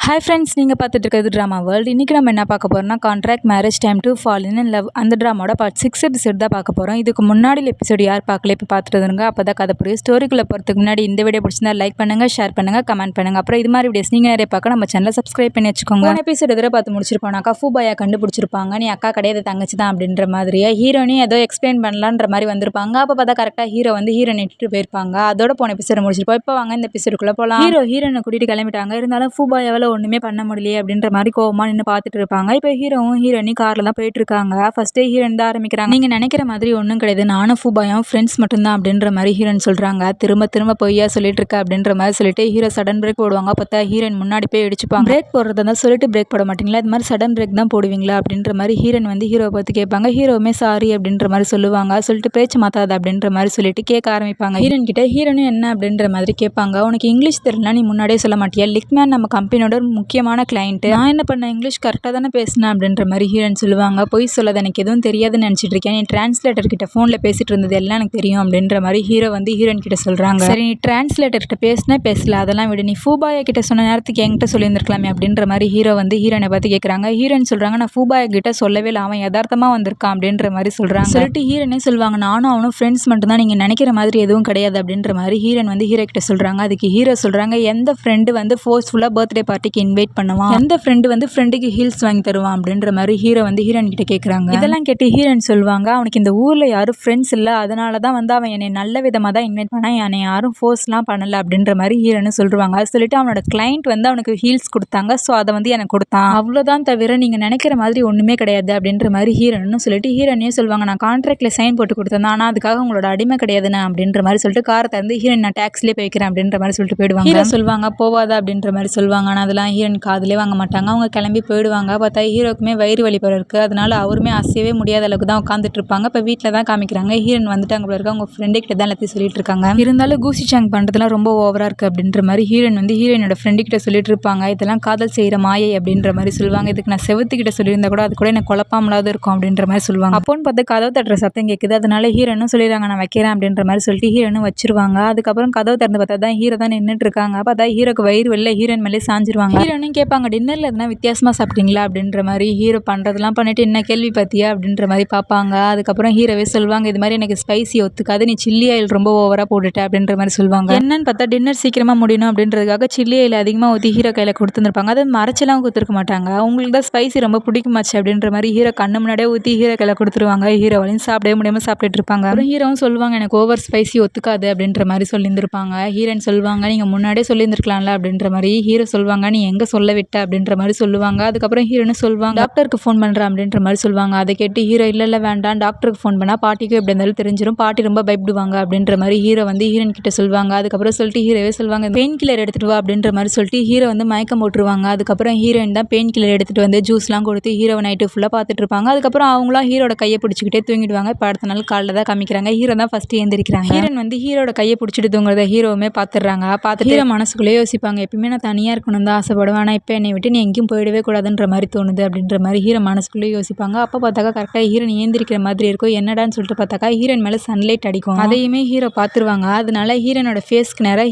Hi friends, நீங்கள் பார்த்துட்டு இருக்கிறது ட்ராமா வேர்ல்டு. இன்றைக்கி நம்ம என்ன பார்க்க போகிறோம்னா, contract marriage time to fall in love அந்த ட்ராமாவோட பார்ட் 6 எபிசோட் தான் பார்க்க போகிறோம். இதுக்கு முன்னாடி எபிசோடு யார் பார்க்கல இப்போ பார்த்துட்டு வந்துருங்க. அப்போ தான் கதை புரியும். ஸ்டோரிக்குள்ளே போகிறதுக்கு முன்னாடி இந்த வீடியோ பிடிச்சிருந்தா லைக் பண்ணுங்கள், ஷேர் பண்ணுங்கள், கமெண்ட் பண்ணுங்கள். அப்புறம் இது மாதிரி வீடியோஸ் நீங்கள் நிறைய பார்க்க நம்ம சேனலை சப்ஸ்கிரைப் பண்ணி வச்சுக்கோங்க. எபிசோட் எதிராக பார்த்து முடிச்சிருப்பானாக்கா ஃபூபாயா கண்டுபிடிச்சிருப்பாங்க. நீ அக்கா கிடையாது தங்கச்சி தான் அப்படின்ற மாதிரியே ஹீரோனி ஏதோ எக்ஸ்பிளைன் பண்ணலான்ற மாதிரி வந்திருப்பாங்க. அப்போ பார்த்தா கரெக்டாக ஹீரோ வந்து ஹீரோனை இட்டுட்டு போயிருப்பாங்க. அதோட போன எபிசோட முடிச்சிருப்போம். இப்போ வாங்க இந்த எபிசோடுக்குள்ளே போகலாம். ஹீரோனை கூட்டிகிட்டு கிளம்பிட்டாங்க. இருந்தாலும் ஃபூபாயாவில் ஒன்றுமே பண்ண முடியல அப்படின்ற மாதிரி கோவமா நின்று பார்த்துட்டு இருப்பாங்க. இப்போ ஹீரோவும் ஹீரோனி கார்ல தான் போயிட்டு இருக்காங்க. ஃபர்ஸ்ட் ஹீரோயின் தான் ஆரம்பிக்கிறாங்க. நீங்க நினைக்கிற மாதிரி ஒன்றும் கிடையாது, நானும் ஃபூபாயும் ஃப்ரெண்ட்ஸ் மட்டும்தான் அப்படின்ற மாதிரி ஹீரோயின் சொல்றாங்க. திரும்ப திரும்ப பொய்யா சொல்லிட்டு இருக்க அப்படின்ற மாதிரி சொல்லிட்டு ஹீரோ சடன் பிரேக் போடுவாங்க. பார்த்தா ஹீரோயின் முன்னாடி போய் இடிச்சுப்பாங்க. பிரேக் போடுறதா சொல்லிட்டு பிரேக் போட மாட்டீங்களா, இது மாதிரி சடன் பிரேக் தான் போடுவீங்களா அப்படின்ற மாதிரி ஹீரோயின் வந்து ஹீரோவை பார்த்து கேட்பாங்க. ஹீரோவுமே சாரி அப்படின்ற மாதிரி சொல்லுவாங்க. சொல்லிட்டு பேச்சு மாத்தாத அப்படின்ற மாதிரி சொல்லிட்டு கேட்க ஆரம்பிப்பாங்க. ஹீரோயின் கிட்ட ஹீரோனும் என்ன அப்படின்ற மாதிரி கேட்பாங்க. உனக்கு இங்கிலீஷ் தெரியல, நீ முன்னாடியே சொல்ல மாட்டியா? லிக்மேன் நம்ம கம்பெனியோட முக்கியமான கிளைண்ட், நான் என்ன பண்ண இங்கிலீஷ் கரெக்டாக தானே பேசினேன் அப்படின்ற மாதிரி ஹீரோயின் சொல்லுவாங்க. பொய் சொல்லாத, எனக்கு எதுவும் தெரியாதுன்னு நினச்சிட்டு இருக்கேன். நீ டிரான்ஸ்லேட்டர் கிட்ட ஃபோனில் பேசிட்டு இருந்தது எல்லாம் எனக்கு தெரியும் அப்படின்ற மாதிரி ஹீரோ வந்து ஹீரோயின் கிட்ட சொல்கிறாங்க. சரி, நீ டிரான்ஸ்லேட்டர் கிட்ட பேசல, அதெல்லாம் விடு, நீ ஃபூபாயா கிட்ட சொன்ன நேரத்துக்கு என்கிட்ட சொல்லியிருந்திருக்கலாமே அப்படின்ற மாதிரி ஹீரோ வந்து ஹீரோனை பார்த்து கேட்குறாங்க. ஹீரோயின் சொல்கிறாங்க, நான் ஃபூபாயா கிட்ட சொல்லவே இல்லை, அவன் யதார்த்தமாக வந்திருக்கான் அப்படின்ற மாதிரி சொல்கிறாங்க. சொல்லிட்டு ஹீரோனே சொல்லுவாங்க, நானும் அவனும் ஃப்ரெண்ட்ஸ் மட்டும்தான், நீங்கள் நினைக்கிற மாதிரி எதுவும் கிடையாது அப்படின்ற மாதிரி ஹீரோயின் வந்து ஹீரோ கிட்ட சொல்கிறாங்க. அதுக்கு ஹீரோ சொல்கிறாங்க, எந்த ஃப்ரெண்டு வந்து ஃபோர்ஸ்ஃபுல்லாக பர்த்டே பார்ட்டிக்கு இன்வைட் பண்ணுவான், எந்த ஃப்ரெண்டு வந்து ஃப்ரெண்டுக்கு ஹீல்ஸ் வாங்கி தருவான் அப்படின்ற மாதிரி ஹீரோ வந்து ஹீரோயின் கிட்ட கேட்குறாங்க. இதெல்லாம் கேட்டு ஹீரோயின் சொல்லுவாங்க, அவனுக்கு இந்த ஊரில் யாரும் ஃப்ரெண்ட்ஸ் இல்லை, அதனால தான் வந்து அவன் என்னை நல்ல விதமாக தான் இன்வைட் பண்ணான், என்னை யாரும் ஃபோர்ஸ்லாம் பண்ணலை அப்படின்ற மாதிரி ஹீரோன்னு சொல்லுவாங்க. சொல்லிட்டு அவனோட கிளைண்ட் வந்து அவனுக்கு ஹீல்ஸ் கொடுத்தாங்க, ஸோ அதை வந்து எனக்கு கொடுத்தான், அவ்வளோதான், தவிர நீங்கள் நினைக்கிற மாதிரி ஒன்றுமே கிடையாது அப்படின்ற மாதிரி ஹீரோன்னு சொல்லிட்டு ஹீரோனையும் சொல்லுவாங்க, நான் கான்ட்ராக்டில் சைன் போட்டு கொடுத்தேன், ஆனால் அதுக்காக உங்களோட அடிமை கிடையாதுண்ணா அப்படின்ற மாதிரி சொல்லிட்டு காரை தந்து ஹீரோயின் நான் டேக்ஸ்லேயே போய்க்கிறேன் அப்படின்ற மாதிரி சொல்லிட்டு போயிடுவாங்க. ஹீரோ சொல்லுவாங்க, போவாதா அப்படின்ற மாதிரி சொல்லுவாங்க. ஆனால் அதெல்லாம் ஹீரோயின் காதிலே வாங்க மாட்டாங்க. அவங்க கிளம்பி போயிடுவாங்க. பார்த்தா ஹீரோக்குமே வயிறு வலி போல இருக்குது, அதனால அவருமே அசையவே முடியாத அளவுக்கு தான் உட்காந்துட்டு இருப்பாங்க. இப்போ வீட்டில் தான் காமிக்கிறாங்க. ஹீரோயின் வந்துட்டாங்க போல இருக்கு, அவங்க ஃப்ரெண்டு கிட்ட தான் எல்லாத்தையும் சொல்லிட்டு இருக்காங்க. இருந்தாலும் கூசி சாங் பண்ணுறதுலாம் ரொம்ப ஓவராக இருக்குது அப்படின்ற மாதிரி ஹீரோயின் வந்து ஹீரோயினோட ஃப்ரெண்டு கிட்ட சொல்லிட்டு இருப்பாங்க. இதெல்லாம் காதல் செய்கிற மாயை அப்படின்ற மாதிரி சொல்லுவாங்க. இதுக்கு நான் செவத்துக்கிட்ட சொல்லியிருந்தா கூட அது கூட எனக்கு குழப்பாமலாவது இருக்கும் அப்படின்ற மாதிரி சொல்லுவாங்க. அப்போன்னு பார்த்து கதவு தட்டுற சத்தம் கேட்குது, அதனால ஹீரோனும் சொல்லிடுறாங்க, நான் வைக்கிறேன் அப்படின்ற மாதிரி சொல்லிட்டு ஹீரோனும் வச்சிருவாங்க. அதுக்கப்புறம் கதவு திறந்து பார்த்தா தான் ஹீரோ தான் நின்றுட்டு இருக்காங்க. பார்த்தா ஹீரோக்கு வயிறு வெளில ஹீரோயின் மேலே சாஞ்சிருவாங்க. ஹீரோனும் கேட்பாங்க, டின்னரில் எதுனா வித்தியாசமாக சாப்பிட்டீங்களா அப்படின்ற மாதிரி. ஹீரோ பண்ணுறதெல்லாம் பண்ணிட்டு என்ன கேள்வி பார்த்தியா அப்படின்ற மாதிரி பார்ப்பாங்க. அதுக்கப்புறம் ஹீரோவே சொல்லுவாங்க, இது மாதிரி எனக்கு ஸ்பைசி ஒத்துக்காது, நீ சில்லி ஆயில் ரொம்ப ஓவராக போட்டுட்ட அப்படின்ற மாதிரி சொல்லுவாங்க. என்னன்னு பார்த்தா டின்னர் சீக்கிரமாக முடியணும் அப்படின்றதுக்காக சில்லி ஆயில் அதிகமாக ஊற்றி ஹீரோ கையில் கொடுத்துருப்பாங்க. அதை மறைச்செல்லாம் கொடுத்துருக்க மாட்டாங்க. உங்களுக்கு தான் ஸ்பைசி ரொம்ப பிடிக்குமாச்சு அப்படின்ற மாதிரி ஹீரோ கண்ணு முன்னாடியே ஊற்றி ஹீரோ கையில் கொடுத்துருவாங்க. ஹீரோவாலையும் சாப்பிடவே முடியாமல் சாப்பிட்டுட்டு இருப்பாங்க. அப்புறம் ஹீரோவும் சொல்லுவாங்க, எனக்கு ஓவர் ஸ்பைசி ஒத்துக்காது அப்படின்ற மாதிரி சொல்லியிருந்திருப்பாங்க. ஹீரோன்னு சொல்லுவாங்க, நீங்கள் முன்னாடியே சொல்லியிருந்திருக்கலாம்ல அப்படின்ற மாதிரி. ஹீரோ சொல்லுவாங்க, நீ எங்கே சொல்ல விட்ட அப்படின்ற மாதிரி சொல்லுவாங்க. அதுக்கப்புறம் ஹீரோன்னு சொல்லுவாங்க, டாக்டருக்கு ஃபோன் பண்ணுறேன் அப்படின்ற மாதிரி சொல்லுவாங்க. அதை கேட்டு ஹீரோ இல்லை வேண்டாம், டாக்டருக்கு ஃபோன் பண்ணால் பாட்டிக்கு எப்படி இருந்தாலும் தெரிஞ்சிடும், பாட்டி ரொம்ப பயப்படுவாங்க அப்படின்ற மாதிரி ஹீரோ வந்து ஹீரோயின் கிட்ட சொல்லுவாங்க. அதுக்கப்புறம் சொல்லிட்டு ஹீரோவே சொல்லுவாங்க, பெயின் கில்லர் எடுத்துகிட்டு வா அப்படின்ற மாதிரி சொல்லிட்டு ஹீரோ வந்து மயக்கம் போட்டுருவாங்க. அதுக்கப்புறம் ஹீரோயின் தான் பெயின் கில்லர் எடுத்துகிட்டு வந்து ஜூஸ்லாம் கொடுத்து ஹீரோவை நைட்டு ஃபுல்லாக பார்த்துட்டு இருப்பாங்க. அதுக்கப்புறம் அவங்களாம் ஹீரோட கையை பிடிச்சிக்கிட்டே தூங்கிடுவாங்க. இப்போ அடுத்த நாள் காலைல தான் காமிக்கிறாங்க. ஹீரோ தான் ஃபஸ்ட்டு எழுந்திரிக்கிறாங்க. ஹீரோயின் வந்து ஹீரோட கையை பிடிச்சிட்டு தூங்குறத ஹீரோவுமே பார்த்துடுறாங்க. பார்த்துட்டு ஹீரோ மனசுக்குள்ளே யோசிப்பாங்க, எப்பயுமே நான் தனியாக இருக்கணும் தான் ஆசைப்படுவேன், ஆனால் இப்போ என்னை விட்டு நீ எங்கேயும் போயிடவே கூடாதுன்ற மாதிரி தோணுது அப்படின்ற மாதிரி ஹீரோ மனசுக்குள்ளே யோசிப்பாங்க. அப்போ பார்த்தாக்கா கரெக்டாக ஹீரோயின் ஏந்திரிக்கிற மாதிரி இருக்கும். என்னடான்னு சொல்லிட்டு பார்த்தாக்கா ஹீரோயின் மேலே சன்லைட் அடிக்கும். அதையுமே ஹீரோ பார்த்துருவாங்க. அதனால ஹீரோனோட ஃபேஸ்க்கு நேராக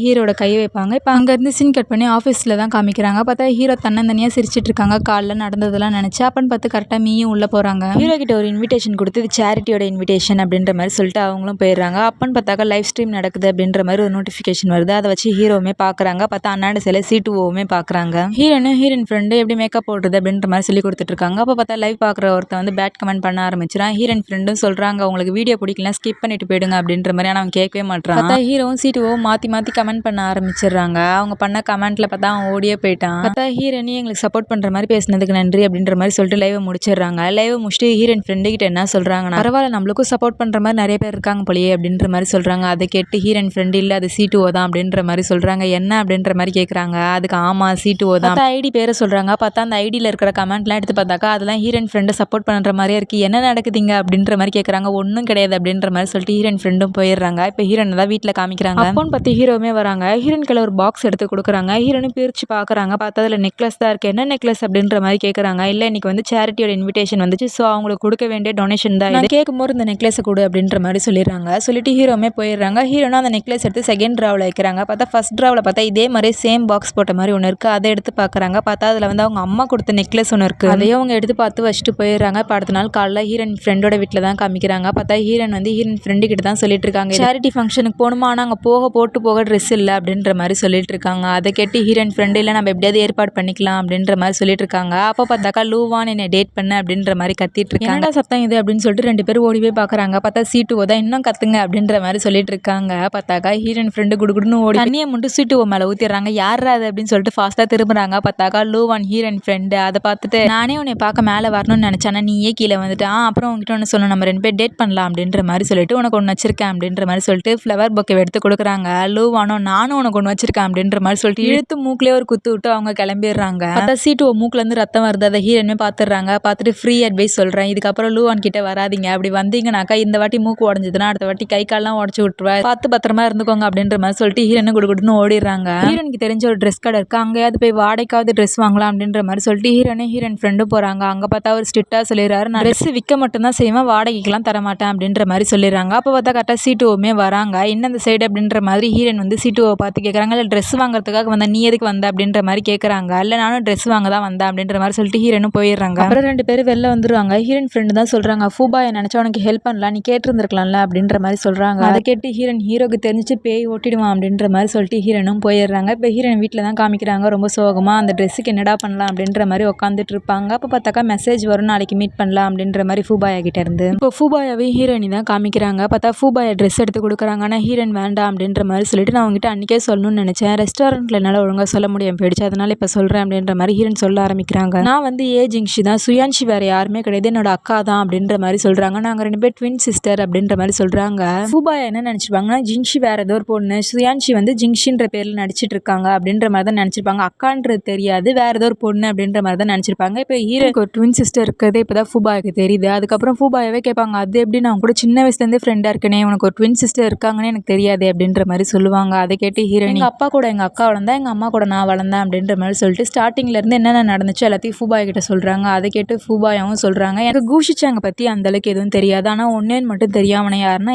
ஹீரோட கையை வைப்பாங்க. இப்போ அங்கேருந்து சீன் கட் பண்ணி ஆஃபீஸில் தான் காமிக்கிறாங்க. பார்த்தா ஹீரோ தன்னந்தனியாக சிரிச்சிட்டு இருக்காங்க. காலைல நடந்ததெல்லாம் நினச்சி அப்பன்னு பார்த்து கரெக்டாக மீயும் உள்ளே போகிறாங்க. ஹீரோ கிட்ட ஒரு இன்விடேஷன் கொடுத்து இது சேரிட்டியோட இன்விடேஷன் அப்படின்ற மாதிரி சொல்லிட்டு அவங்களும் போயிடுறாங்க. அப்பன்னு பார்த்தாக்கா லைவ் ஸ்ட்ரீம் நடக்குது அப்படின்ற மாதிரி ஒரு நோட்டிஃபிகேஷன் வருது. அதை வச்சு ஹீரோவுமே பார்க்குறாங்க. பார்த்தா அண்ணாண்டு சில C2Oவுமே பார்க்குறாங்க. ஹீரோயின் ஃப்ரெண்டு எப்படி மேக்கப் போடுறது அப்படின்ற மாதிரி சொல்லி கொடுத்துட்டு இருக்காங்க. அப்போ பார்த்தா லைவ் பார்க்குற ஒருத்தன் வந்து பேட் கமெண்ட் பண்ண ஆரம்பிச்சிடான். ஹீரோயின் ஃப்ரெண்டும் சொல்கிறாங்க, உங்களுக்கு வீடியோ பிடிக்கலாம் ஸ்கிப் பண்ணிட்டு போயிடுங்க அப்படின்ற மாதிரி. ஆனால் அவன் கேட்கவே மாட்டான். பார்த்தா ஹீரோவும் C2O மாற்றி கமெண்ட் பண்ண ஆரம்பிச்சிடுறாங்க. அவங்க பண்ண கமெண்ட்டில் பார்த்தா அவன் ஓடியே போயிட்டான். பார்த்தா ஹீரோனி எங்களுக்கு சப்போர்ட் பண்ணுற மாதிரி பேசினதுக்கு நன்றி அப்படின்ற மாதிரி சொல்லிட்டு லைவை முடிச்சிடுறாங்க. லைவை முடிச்சுட்டு ஹீரோயின் ஃப்ரெண்டு கிட்ட என்ன சொல்கிறாங்கன்னா, பரவாயில்ல நம்மளுக்கும் சப்போர்ட் பண்ணுற மாதிரி நிறைய பேர் இருக்காங்க போலியே அப்படின்ற மாதிரி சொல்கிறாங்க. அதை கேட்டு ஹீரோயின் ஃப்ரெண்டு இல்லை அது C2O தான் அப்படின்ற மாதிரி சொல்கிறாங்க. என்ன அப்படின்ற மாதிரி கேட்குறாங்க. அதுக்கு ஆமாம் C2O தான். ஐடி பேரை சொல்கிறாங்க. பார்த்தா அந்த ஐடியில் இருக்கிற கமெண்ட்லாம் எடுத்து பார்த்தாக்கா அதெல்லாம் ஹீரோயின் ஃப்ரெண்டை சப்போர்ட் பண்ணுற மாதிரியே இருக்குது, என்ன நடக்குதுங்க அப்படின்ற மாதிரி கேட்குறாங்க. ஒன்றும் கிடையாது அப்படின்ற மாதிரி சொல்லிட்டு ஹீரோயின் ஃப்ரெண்டும் போயிடுறாங்க. இப்போ ஹீரோயின் தான் வீட்டில் காமிக்கிறாங்க. அப்போன்னு பார்த்து ஹீரோவுமே வராங்க. ஹீரோயின் கையில் ஒரு பாக்ஸ் எடுத்து கொடுக்குறாங்க. ஹீரோனும் பிரித்து பார்க்குறாங்க. பார்த்தா அதில் நெக்லஸ் தான் இருக்குது. என்ன நெக்லஸ் அப்படின்ற மாதிரி கேட்குறாங்க. இல்லை இன்னைக்கு வந்து சேரிட்டியோட இன்விடேஷன் வந்துச்சு, ஸோ அவங்களுக்கு கொடுக்க வேண்டிய டொனேஷன் தான் இது, கேட்கும்போது இந்த நெக்லஸை கொடு அப்படின்ற மாதிரி சொல்லிடுறாங்க. சொல்லிட்டு ஹீரோவுமே போயிடுறாங்க. ஹீரோனா அந்த நெக்லஸ் எடுத்து செகண்ட் ட்ராவில் வைக்கிறாங்க. பார்த்தா ஃபர்ஸ்ட் ட்ராவில் பார்த்தா இதே மாதிரி சேம் பாக்ஸ் போட்ட மாதிரி ஒன்று இருக்குது. அதை எடுத்து பார்க்குறாங்க. பார்த்தா அதில் வந்து அவங்க அம்மா கொடுத்த நெக்லஸ் ஒன்று இருக்குது. அதையும் அவங்க எடுத்து பார்த்து வச்சுட்டு போயிடுறாங்க. இப்போ அடுத்த நாள் காலைல ஹீரோயின் ஃப்ரெண்டோட வீட்டில் தான் காமிக்கிறாங்க. பார்த்தா ஹீரோயின் வந்து ஹீரோயின் ஃப்ரெண்டு கிட்ட தான் சொல்லிட்டு இருக்காங்க, சேரிட்டி ஃபங்க்ஷனுக்கு போகணுமா, ஆனால் அங்கே போக ட்ரெஸ் இல்லை அப்படின்ற மாதிரி சொல்லிட்டு இருக்காங்க. அதை கேட்டு ஹீரோயின் ஃப்ரெண்டு இல்லை நம்ம எப்படியாவது ஏற்பாடு பண்ணிக்கலாம் அப்படின்ற மாதிரி சொல்லிட்டு இருக்காங்க. அப்போ பார்த்தாக்கா லூவான் என்னை டேட் பண்ண அப்படின்ற மாதிரி கத்திட்டு இருக்காங்க. என்னடா சத்தம் இது அப்படின்னு சொல்லிட்டு 2 பேரும் ஓடி போய் பார்க்குறாங்க. பார்த்தா சீட்டுவோ தான் இன்னும் கத்துங்க அப்படின்ற மாதிரி சொல்லிட்டு இருக்காங்க. பார்த்தாக்கா ஹீரோயின் ஃப்ரெண்டு குடுகுடுன்னு ஓடி தண்ணியை முண்டு சீட்டுவோ மேலே ஊற்றிடுறாங்க. யாரா அது அப்படின்னு சொல்லிட்டு ஃபாஸ்ட்டாக திரும்புறாங்க. பார்த்தாக்கா லூவான் ஹீரோயின் ஃப்ரெண்டு. அதை பார்த்துட்டு நானே உன்னை பார்க்க மேலே வரணும்னு நினச்சேன், நீயே கீழே வந்துட்டு அப்புறம் உங்ககிட்ட ஒன்று சொல்லணும், நம்ம 2 பேர் டேட் பண்ணலாம் அப்படின்ற மாதிரி சொல்லிட்டு உனக்கு ஒன்று வச்சிருக்கேன் அப்படின்ற மாதிரி சொல்லிட்டு ஃப்ளவர் பொக்கே எடுத்து கொடுக்குறாங்க. லூவானோ நானும் உனக்கு ஒன்று வச்சிருக்கேன் அப்படின்ற மாதிரி சொல்லிட்டு இழுத்து மூக்கிலே ஒரு குத்து விட்டு அவங்க கிளம்பிடுறாங்க. பார்த்தா சீட்டுவோ மூக்குலேருந்து ரத்தம் வருது. அதை ஹீரோயினுமே பார்த்துடுறாங்க. பார்த்துட்டு ஃப்ரீ அட்வைஸ் சொல்கிறேன், இதுக்கப்புறம் லூவான் கிட்ட வராதிங்க, அப்படி வந்தீங்கன்னாக்கா இந்த வாட்டி மூக்கு உடஞ்சதுன்னா அடுத்த வாட்டி கை கால்லாம் உடச்சி விட்டுருவேன், பார்த்து பத்திரமா இருந்துக்கோங்க அப்படின்ற மாதிரி சொல்லிட்டு ஹீரோயின் குடுகுடுன்னு ஓடிடுறாங்க. ஹீரோனுக்கு தெரிஞ்ச ஒரு ட்ரெஸ் கடை இருக்கு, அங்கேயாவது போய் வாடகைக்காவது ட்ரெஸ் வாங்கலாம் அப்படின்ற மாதிரி சொல்லிட்டு ஹீரோயின் ஃப்ரெண்டும் போகிறாங்க. அங்கே பார்த்தா அவர் ஸ்ட்ரிக்டாக சொல்லிடுறாரு, நான் ட்ரெஸ் விற்க மட்டும்தான் செய்வேன், வாடகைக்கெல்லாம் தரமாட்டேன் அப்படின்ற மாதிரி சொல்லிடுறாங்க. அப்போ பார்த்தா கரெக்டாக சீட்டுவோமே வராங்க. இன்னும் அந்த சைடு அப்படின்ற மாதிரி ஹீரோயின் வந்து சீட்டுவை பார்த்து கேட்குறாங்க, இல்லை ட்ரெஸ் வாங்குறதுக்காக வந்தா, நீ எதுக்கு வந்த அப்படின்ற மாதிரி கேட்குறாங்க. இல்லை நானும் ட்ரெஸ் வாங்க தான் வந்தேன் அப்படின்ற மாதிரி சொல்லிட்டு ஹீரோனும் போயிடுறாங்க. அப்புறம் 2 பேரும் வெளில வந்துருவாங்க. ஹீரோயின் ஃப்ரெண்டு தான் சொல்கிறாங்க, ஃபூபாயை நினச்சா உனக்கு ஹெல்ப் பண்ணலாம், நீ கேட்டிருந்துருக்கலாம்ல அப்படின்ற மாதிரி சொல்கிறாங்க. அதை கேட்டு ஹீரோக்கு தெரிஞ்சு பேய் ஓட்டிடுவான் அப்படின்ற மாதிரி சொல்லிட்டு ஹீரோனும் போயிடுறாங்க. இப்போ ஹீரோயின் வீட்டில் தான் காமிக்கிறாங்க, ரொம்ப சோகமாக அந்த ட்ரெஸ்ஸுக்கு என்னடா பண்ணலாம் அப்படின்ற மாதிரி உட்காந்துட்டு இருப்பாங்க. அப்போ பார்த்தாக்கா மெசேஜ் வரும், நாளைக்கு மீட் பண்ணலாம் அப்படின்ற மாதிரி ஃபூபாயா கிட்ட இருந்து. இப்போ ஃபூபாயாவே ஹீரோயினி தான் காமிக்கிறாங்க. பார்த்தா ஃபூபாயா ட்ரெஸ் எடுத்து கொடுக்குறாங்க. ஆனால் ஹீரோயின் வேண்டாம் அப்படின்ற மாதிரி சொல்லிட்டு நான் உங்ககிட்ட அன்றைக்கே சொல்லணும்னு நினச்சேன், ரெஸ்டாரண்ட்டில் என்னால் ஒழுங்காக சொல்ல முடியாமல் போயிடுச்சு, அதனால இப்போ சொல்கிறேன் அப்படின்ற மாதிரி ஹீரோயின் சொல்ல ஆரம்பிக்கிறாங்க. நான் வந்து ஜிங்ஷி தான், சுயான்ஷி வேறு யாருமே கிடையாது, என்னோட அக்கா தான் அப்படின்ற மாதிரி சொல்கிறாங்க. நாங்கள் 2 பேர் ட்வின் சிஸ்டர் அப்படின்ற மாதிரி சொல்கிறாங்க. ஃபூபாயா என்ன நினச்சிருப்பாங்கன்னா, ஜிங்ஷி வேறு ஏதோ ஒரு பொண்ணு, சுயான்ஷி வந்து ஜிங்ஷின்ற பேரில் நடிச்சிட்டு இருக்காங்க அப்படின்ற மாதிரி தான் நினச்சிருப்பாங்க. அக்கான்றது தெரியாது, வேறு ஏதோ ஒரு பொண்ணு அப்படின்ற மாதிரி தான் நினச்சிருப்பாங்க. இப்போ ஹீரோக்கு ஒரு ட்வின் சிஸ்டர் இருக்கிறதே இப்போ தான் ஃபூபாயாக்கு தெரியுது. அதுக்கப்புறம் ஃபூபாயாவே கேட்பாங்க, அது எப்படி நான் கூட சின்ன வயசுலேருந்தே ஃப்ரெண்டாக இருக்கனே, உனக்கு ஒரு ட்வின் சிஸ்டர் இருக்காங்கன்னு எனக்கு தெரியாது அப்படின்ற மாதிரி சொல்லுவாங்க. அதை கேட்டு ஹீரோயின், எங்கள் அப்பா கூட எங்கள் அக்கா வளர்ந்தா, எங்கள் அம்மா கூட நான் வளர்ந்தேன் அப்படின்ற மாதிரி சொல்லிட்டு ஸ்டார்டிங்லேருந்து என்னென்ன நடந்துச்சு எல்லாத்தையும் ஃபூபாயா கிட்ட சொல்கிறாங்க. அதை கேட்டு ஃபூபாயாவும் சொல்கிறாங்க, எனக்கு கூஷிச்சாங்க பற்றி அந்தளவுக்கு எதுவும் தெரியாது, ஆனால் ஒன்னேன்னு மட்டும் தெரியும், அவனை யாருன்னா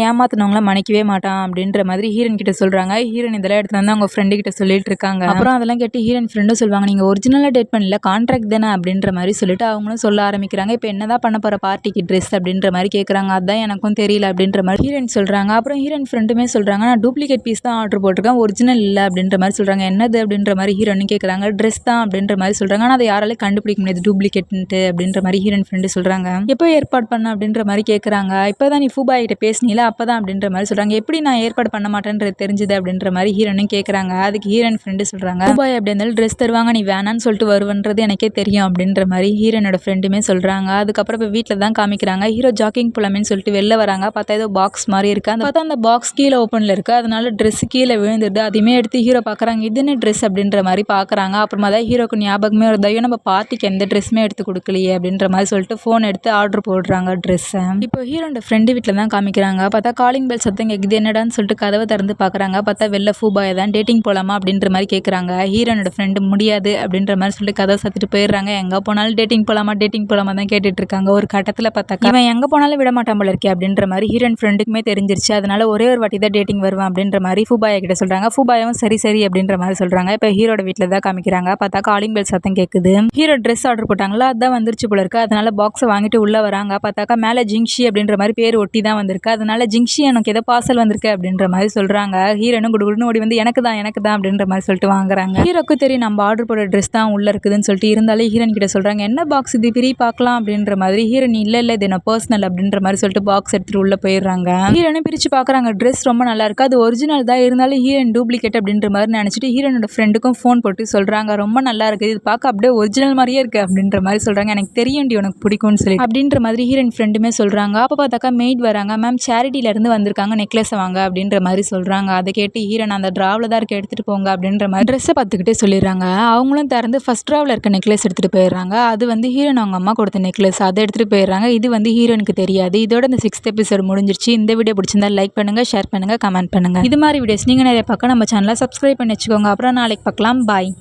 ஏமாத்தினவங்கள மன்னிக்கவே மாட்டான் அப்படின்ற மாதிரி ஹீரோயின் கிட்ட சொல்கிறாங்க. ஹீரோயின் இதெல்லாம் எடுத்து வந்து அவங்க ஃப்ரெண்டு கிட்ட சொல்லிட்டு இருக்காங்க. அப்புறம் அதெல்லாம் கேட்டு ஹீரோயின் ஃப்ரெண்டும் சொல்லுவாங்க, நீங்கள் ஒரிஜினலாக டேட் பண்ணல, கான்ட்ராக்ட் தானே அப்படின்ற மாதிரி சொல்லிட்டு அவங்களும் சொல்ல ஆரம்பிக்கிறாங்க. இப்போ என்னதான் பண்ண போகிற பார்ட்டிக்கு ட்ரெஸ் அப்படின்ற மாதிரி கேட்குறாங்க. அதுதான் எனக்கும் தெரியல அப்படின்ற மாதிரி ஹீரோயின் சொல்கிறாங்க. அப்புறம் ஹீரோயின் ஃப்ரெண்டுமே சொல்கிறாங்க, நான் டூப்ளிகேட் பீஸ் தான் ஆர்டர் போட்டிருக்கேன், ஒரிஜினல் இல்லை அப்படின்ற மாதிரி சொல்கிறாங்க. என்னது அப்படின்ற மாதிரி ஹீரோயின் கேட்குறாங்க. ட்ரெஸ் தான் அப்படின்ற மாதிரி சொல்கிறாங்க, ஆனால் அதை யாராலையும் கண்டுபிடிக்க முடியாது டூப்ளிகேட்ன்ட்டு அப்படின்ற மாதிரி ஹீரோயின் ஃப்ரெண்டு சொல்கிறாங்க. எப்போ ஏற்பாடு பண்ண அப்படின்ற மாதிரி கேட்குறாங்க. இப்போ தான் நீ ஃபூபாயா கிட்ட பேசினீல அப்போ தான் அப்படின்ற மாதிரி சொல்கிறாங்க. எப்படி நான் ஏற்பாடு பண்ண மாட்டேன்றது தெரிஞ்சுது அப்படின்ற மாதிரி ஹீரோயினும் கேட்குறாங்க. அதுக்கு ஹீரோயின் ஃப்ரெண்டு சொல்கிறாங்க, ஃபூபாயா எப்படி இருந்தாலும் ட்ரெஸ் தருவாங்க, நீ வேணான்னு சொல்லிட்டு வருவன்றது எனக்கே தெரியும் அப்படின்ற மாதிரி ஹீரோனோட ஃப்ரெண்டுமே சொல்கிறாங்க. அதுக்கப்புறம் இப்போ வீட்டில் தான் காமிக்கிறாங்க. ஹீரோ ஜாக்கிங் போலாமேன்னு சொல்லிட்டு வெளில வராங்க. பார்த்தா ஏதோ பாக்ஸ் மாதிரி இருக்குது. அந்த பார்த்தா அந்த பாக்ஸ் கீழே ஓப்பனில் இருக்குது, அதனால ட்ரெஸ் கீழே விழுந்துடுது. அதையுமே எடுத்து ஹீரோ பார்க்குறாங்க, இதுன்னு ட்ரெஸ் அப்படின்ற மாதிரி பார்க்குறாங்க. அப்புறமா தான் ஹீரோக்கு ஞாபகமே வருது, ஐயோ நம்ம பார்ட்டிக்கு எந்த ட்ரெஸ்ஸுமே எடுத்து கொடுக்கலையே அப்படின்ற மாதிரி சொல்லிட்டு ஃபோன் எடுத்து ஆர்டர் போடுறாங்க ட்ரெஸ்ஸை. இப்போ ஹீரோட ஃப்ரெண்டு வீட்டில் தான் காமிக்கிறாங்க. பார்த்தா காலிங் பெல் சத்தம் கேட்குது, என்னடான்னு சொல்லிட்டு கதவை திறந்து பார்க்குறாங்க. பார்த்தா வெளில ஃபூபாயா தான், டேட்டிங் போகலாமா அப்படின்ற மாதிரி கேட்குறாங்க. ஹீரோனோட ஃப்ரெண்டு முடியாது அப்படின்ற மாதிரி சொல்லிட்டு கதவை சத்திட்டு போயிடுறாங்க. எங்கே போனாலும் டேட்டிங் போகலாமா தான் கேட்டுட்டு இருக்காங்க. ஒரு கட்டத்தில் பார்த்தா இவன் எங்கே போனாலும் விட மாட்டான் போல இருக்கே அப்படின்ற மாதிரி ஹீரோயின் ஃப்ரெண்டுக்குமே தெரிஞ்சிருச்சு. அதனால ஒரே ஒரு வாட்டி தான் டேட்டிங் வருவான் அப்படின்ற மாதிரி ஃபூபாயா கிட்ட சொல்கிறாங்க. ஃபூபாயாவும் சரி அப்படின்ற மாதிரி சொல்கிறாங்க. இப்போ ஹீரோட வீட்டில் தான் காமிக்கிறாங்க. பார்த்தா காலிங் பெல் சத்தம் கேட்குது. ஹீரோ ட்ரெஸ் ஆர்டர் போட்டாங்களா, அதான் வந்துருச்சு போல இருக்கு. அதனால பாக்ஸை வாங்கிட்டு உள்ளே வராங்க. பார்த்தாக்கா மேலே ஜிங்ஷி அப்படின்ற மாதிரி பேர் ஒட்டி தான் வந்திருக்கு. அதனால ஜிங்ஷி எனக்கு ஏதோ பார்சல் வந்திருக்கு அப்படின்ற மாதிரி சொல்கிறாங்க. ஹீரோனும் குடுகுடுன்னு ஓடி வந்து எனக்கு தான் அப்படின்ற மாதிரி சொல்லிட்டு வாங்குறாங்க. ஹீரோக்கு தெரியும் நம்ம ஆர்டர் போட்ட ட்ரெஸ் தான் உள்ளே இருக்குதுன்னு சொல்லிட்டு, இருந்தாலும் ஹீரோயின் கிட்ட சொல்கிறாங்க, என்ன பாக்ஸ் இது பிரி பார்க்கலாம் அப்படின்ற மாதிரி. ஹீரோயின் இல்லை இது என்ன பர்சனல் அப்படின்ற மாதிரி சொல்லிட்டு பாக்ஸ் எடுத்துட்டு உள்ளே போயிடுறாங்க. ஹீரோனும் பிரித்து பார்க்குறாங்க, ட்ரெஸ் ரொம்ப நல்லா இருக்கு, அது ஒரிஜினல் தான், இருந்தாலும் ஹீரோயின் டூப்ளிகேட் அப்படின்ற மாதிரி நினச்சிட்டு ஹீரோனோட ஃப்ரெண்டுக்கும் ஃபோன் போட்டு சொல்கிறாங்க, ரொம்ப நல்லா இருக்குது, இது பார்க்க அப்படியே ஒரிஜினல் மாதிரியே இருக்குது அப்படின்ற மாதிரி சொல்கிறாங்க. எனக்கு தெரியும்டி உனக்கு பிடிக்கும்னு சொல்லி அப்படின்ற மாதிரி ஹீரோயின் ஃப்ரெண்டுமே சொல்கிறாங்க. அப்போ பார்த்தாக்கா மெய்ட் வராங்க, மேம் சேரிட்டியிலேருந்து வந்திருக்காங்க, நெக்லஸை வாங்க அப்படின்ற மாதிரி சொல்கிறாங்க. அதை கேட்டு ஹீரோன் அந்த ட்ராவில் தான் இருக்க எடுத்துகிட்டு போங்க அப்படின்ற மாதிரி ட்ரெஸ்ஸை பார்த்துக்கிட்டே சொல்லிடுறாங்க. அவங்களும் திறந்து ஃபர்ஸ்ட் ட்ராவில் இருக்க நெக்லஸ் எடுத்துகிட்டு போயிடுறாங்க. அது வந்து ஹீரோன் அவங்க அம்மா கொடுத்த நெக்லஸ், அதை எடுத்துகிட்டு போயிடுறாங்க. இது வந்து ஹீரோனுக்கு தெரியாது. இதோட இந்த 6th எபிசோட் முடிஞ்சிருச்சு. இந்த வீடியோ பிடிச்சிருந்தா லைக் பண்ணுங்கள், ஷேர் பண்ணுங்கள், கமெண்ட் பண்ணுங்கள். இது மாதிரி வீடியோஸ் நீங்கள் நிறைய பார்க்க நம்ம சேனலை சப்ஸ்கிரைப் பண்ணி வச்சுக்கோங்க. அப்புறம் நாளைக்கு பார்க்கலாம். பாய்.